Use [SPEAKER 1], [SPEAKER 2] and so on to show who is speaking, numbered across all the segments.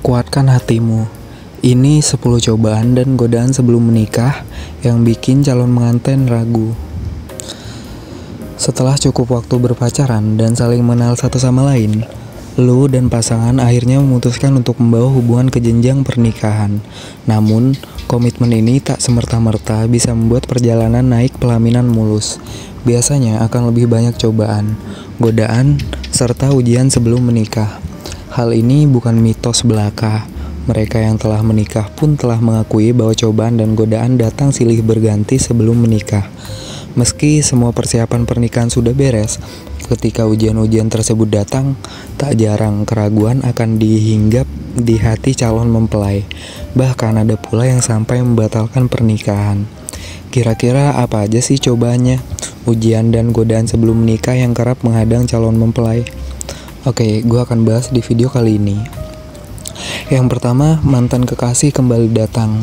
[SPEAKER 1] Kuatkan hatimu. Ini 10 cobaan dan godaan sebelum menikah yang bikin calon pengantin ragu. Setelah cukup waktu berpacaran dan saling mengenal satu sama lain, lu dan pasangan akhirnya memutuskan untuk membawa hubungan ke jenjang pernikahan. Namun, komitmen ini tak semerta-merta bisa membuat perjalanan naik pelaminan mulus. Biasanya akan lebih banyak cobaan, godaan, serta ujian sebelum menikah. Hal ini bukan mitos belaka. Mereka yang telah menikah pun telah mengakui bahwa cobaan dan godaan datang silih berganti sebelum menikah. Meski semua persiapan pernikahan sudah beres, ketika ujian-ujian tersebut datang, tak jarang keraguan akan dihinggap di hati calon mempelai. Bahkan ada pula yang sampai membatalkan pernikahan. Kira-kira apa aja sih cobaannya? Ujian dan godaan sebelum menikah yang kerap menghadang calon mempelai. Oke, gue akan bahas di video kali ini. Yang pertama, mantan kekasih kembali datang.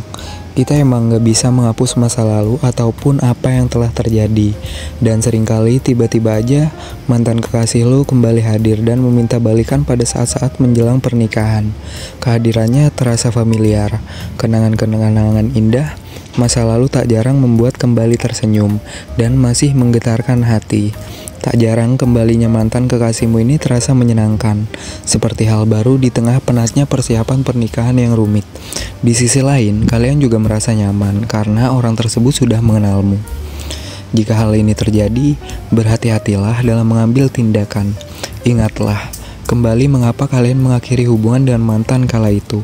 [SPEAKER 1] Kita emang gak bisa menghapus masa lalu ataupun apa yang telah terjadi. Dan seringkali tiba-tiba aja mantan kekasih lu kembali hadir dan meminta balikan pada saat-saat menjelang pernikahan. Kehadirannya terasa familiar. Kenangan-kenangan indah masa lalu tak jarang membuat kembali tersenyum dan masih menggetarkan hati. Tak jarang kembalinya mantan kekasihmu ini terasa menyenangkan, seperti hal baru di tengah penatnya persiapan pernikahan yang rumit. Di sisi lain, kalian juga merasa nyaman karena orang tersebut sudah mengenalmu. Jika hal ini terjadi, berhati-hatilah dalam mengambil tindakan. Ingatlah, kembali mengapa kalian mengakhiri hubungan dengan mantan kala itu.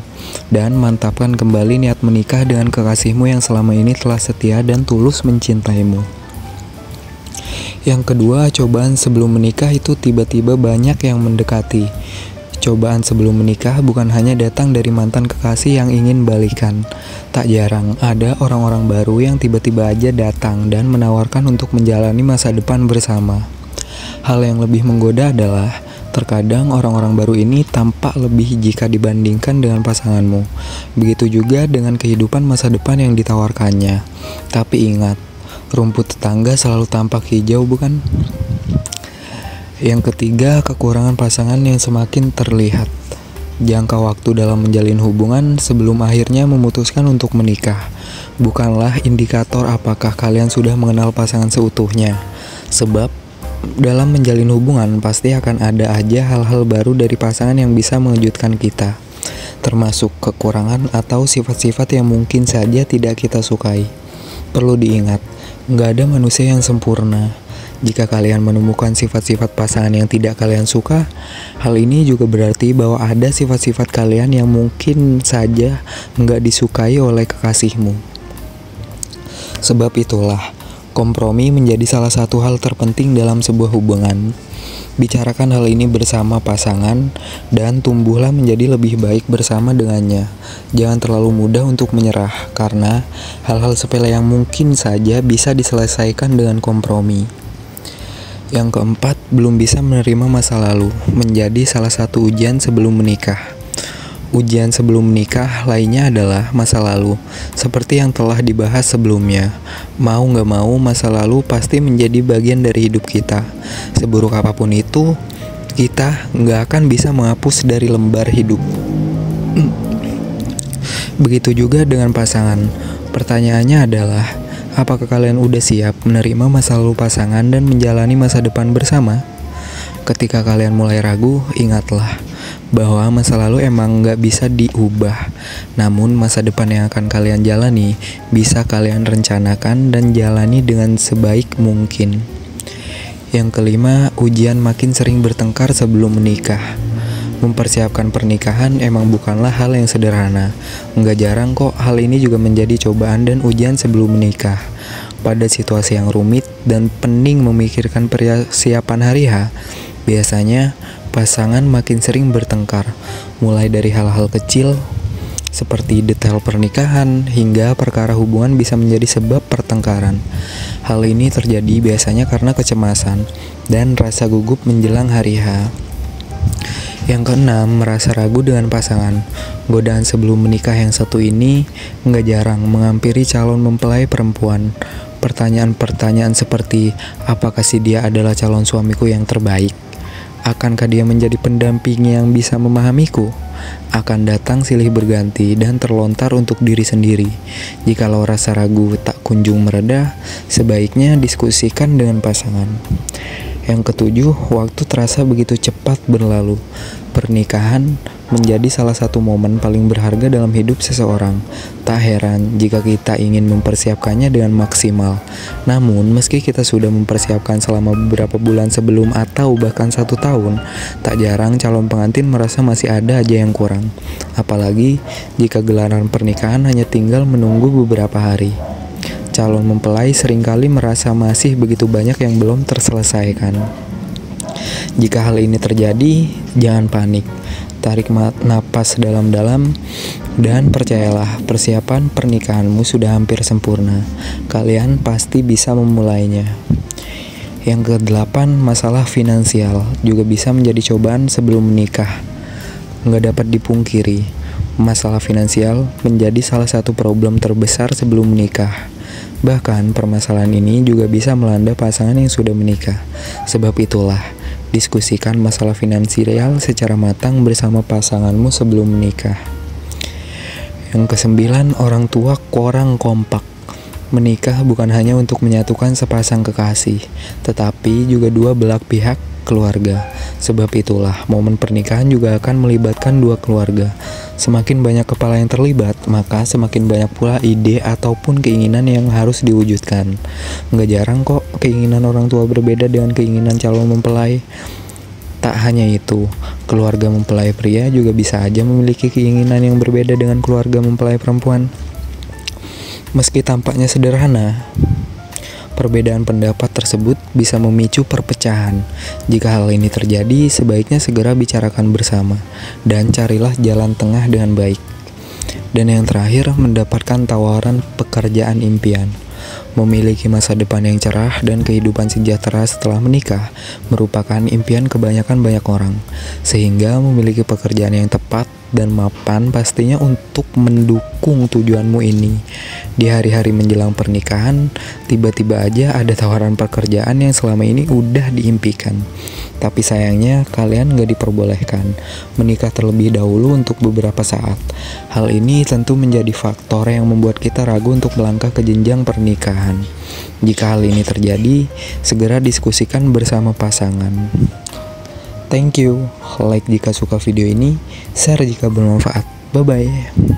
[SPEAKER 1] Dan mantapkan kembali niat menikah dengan kekasihmu yang selama ini telah setia dan tulus mencintaimu. Yang kedua, cobaan sebelum menikah itu tiba-tiba banyak yang mendekati. Cobaan sebelum menikah bukan hanya datang dari mantan kekasih yang ingin balikan. Tak jarang ada orang-orang baru yang tiba-tiba aja datang dan menawarkan untuk menjalani masa depan bersama. Hal yang lebih menggoda adalah terkadang orang-orang baru ini tampak lebih jika dibandingkan dengan pasanganmu. Begitu juga dengan kehidupan masa depan yang ditawarkannya. Tapi ingat, rumput tetangga selalu tampak hijau, bukan? Yang ketiga, kekurangan pasangan yang semakin terlihat. Jangka waktu dalam menjalin hubungan sebelum akhirnya memutuskan untuk menikah bukanlah indikator apakah kalian sudah mengenal pasangan seutuhnya. Sebab dalam menjalin hubungan pasti akan ada aja hal-hal baru dari pasangan yang bisa mengejutkan kita, termasuk kekurangan atau sifat-sifat yang mungkin saja tidak kita sukai. Perlu diingat, nggak ada manusia yang sempurna. Jika kalian menemukan sifat-sifat pasangan yang tidak kalian suka, hal ini juga berarti bahwa ada sifat-sifat kalian yang mungkin saja nggak disukai oleh kekasihmu. Sebab itulah, kompromi menjadi salah satu hal terpenting dalam sebuah hubungan. Bicarakan hal ini bersama pasangan dan tumbuhlah menjadi lebih baik bersama dengannya. Jangan terlalu mudah untuk menyerah karena hal-hal sepele yang mungkin saja bisa diselesaikan dengan kompromi. Yang keempat, belum bisa menerima masa lalu menjadi salah satu ujian sebelum menikah. Ujian sebelum menikah lainnya adalah masa lalu, seperti yang telah dibahas sebelumnya. Mau gak mau, masa lalu pasti menjadi bagian dari hidup kita. Seburuk apapun itu, kita gak akan bisa menghapus dari lembar hidup. Begitu juga dengan pasangan. Pertanyaannya adalah, apakah kalian udah siap menerima masa lalu pasangan dan menjalani masa depan bersama? Ketika kalian mulai ragu, ingatlah bahwa masa lalu emang gak bisa diubah. Namun masa depan yang akan kalian jalani bisa kalian rencanakan dan jalani dengan sebaik mungkin. Yang kelima, ujian makin sering bertengkar sebelum menikah. Mempersiapkan pernikahan emang bukanlah hal yang sederhana. Nggak jarang kok hal ini juga menjadi cobaan dan ujian sebelum menikah. Pada situasi yang rumit dan pening memikirkan persiapan hari H, biasanya pasangan makin sering bertengkar. Mulai dari hal-hal kecil seperti detail pernikahan hingga perkara hubungan bisa menjadi sebab pertengkaran. Hal ini terjadi biasanya karena kecemasan dan rasa gugup menjelang hari H. Yang keenam, merasa ragu dengan pasangan. Godaan sebelum menikah yang satu ini nggak jarang menghampiri calon mempelai perempuan. Pertanyaan-pertanyaan seperti, apakah si dia adalah calon suamiku yang terbaik? Akankah dia menjadi pendamping yang bisa memahamiku? Akan datang silih berganti dan terlontar untuk diri sendiri. Jikalau rasa ragu tak kunjung mereda, sebaiknya diskusikan dengan pasangan. Yang ketujuh, waktu terasa begitu cepat berlalu. Pernikahan menjadi salah satu momen paling berharga dalam hidup seseorang. Tak heran jika kita ingin mempersiapkannya dengan maksimal. Namun, meski kita sudah mempersiapkan selama beberapa bulan sebelum atau bahkan 1 tahun, tak jarang calon pengantin merasa masih ada aja yang kurang. Apalagi jika gelaran pernikahan hanya tinggal menunggu beberapa hari. Calon mempelai seringkali merasa masih begitu banyak yang belum terselesaikan. Jika hal ini terjadi, jangan panik. Tarik napas dalam-dalam dan percayalah, persiapan pernikahanmu sudah hampir sempurna. Kalian pasti bisa memulainya. Yang ke-8, masalah finansial juga bisa menjadi cobaan sebelum menikah. Nggak dapat dipungkiri, masalah finansial menjadi salah satu problem terbesar sebelum menikah. Bahkan permasalahan ini juga bisa melanda pasangan yang sudah menikah. Sebab itulah, diskusikan masalah finansial secara matang bersama pasanganmu sebelum menikah. Yang ke-9, orang tua kurang kompak. Menikah bukan hanya untuk menyatukan sepasang kekasih, tetapi juga dua belah pihak keluarga. Sebab itulah, momen pernikahan juga akan melibatkan dua keluarga. Semakin banyak kepala yang terlibat, maka semakin banyak pula ide ataupun keinginan yang harus diwujudkan. Nggak jarang kok keinginan orang tua berbeda dengan keinginan calon mempelai. Tak hanya itu, keluarga mempelai pria juga bisa aja memiliki keinginan yang berbeda dengan keluarga mempelai perempuan. Meski tampaknya sederhana, perbedaan pendapat tersebut bisa memicu perpecahan. Jika hal ini terjadi, sebaiknya segera bicarakan bersama dan carilah jalan tengah dengan baik. Dan yang terakhir, mendapatkan tawaran pekerjaan impian. Memiliki masa depan yang cerah dan kehidupan sejahtera setelah menikah merupakan impian kebanyakan banyak orang. Sehingga memiliki pekerjaan yang tepat dan mapan pastinya untuk mendukung tujuanmu ini. Di hari-hari menjelang pernikahan, tiba-tiba aja ada tawaran pekerjaan yang selama ini udah diimpikan. Tapi sayangnya kalian gak diperbolehkan menikah terlebih dahulu untuk beberapa saat. Hal ini tentu menjadi faktor yang membuat kita ragu untuk melangkah ke jenjang pernikahan. Jika hal ini terjadi, segera diskusikan bersama pasangan. Thank you. Like jika suka video ini, share jika bermanfaat. Bye-bye.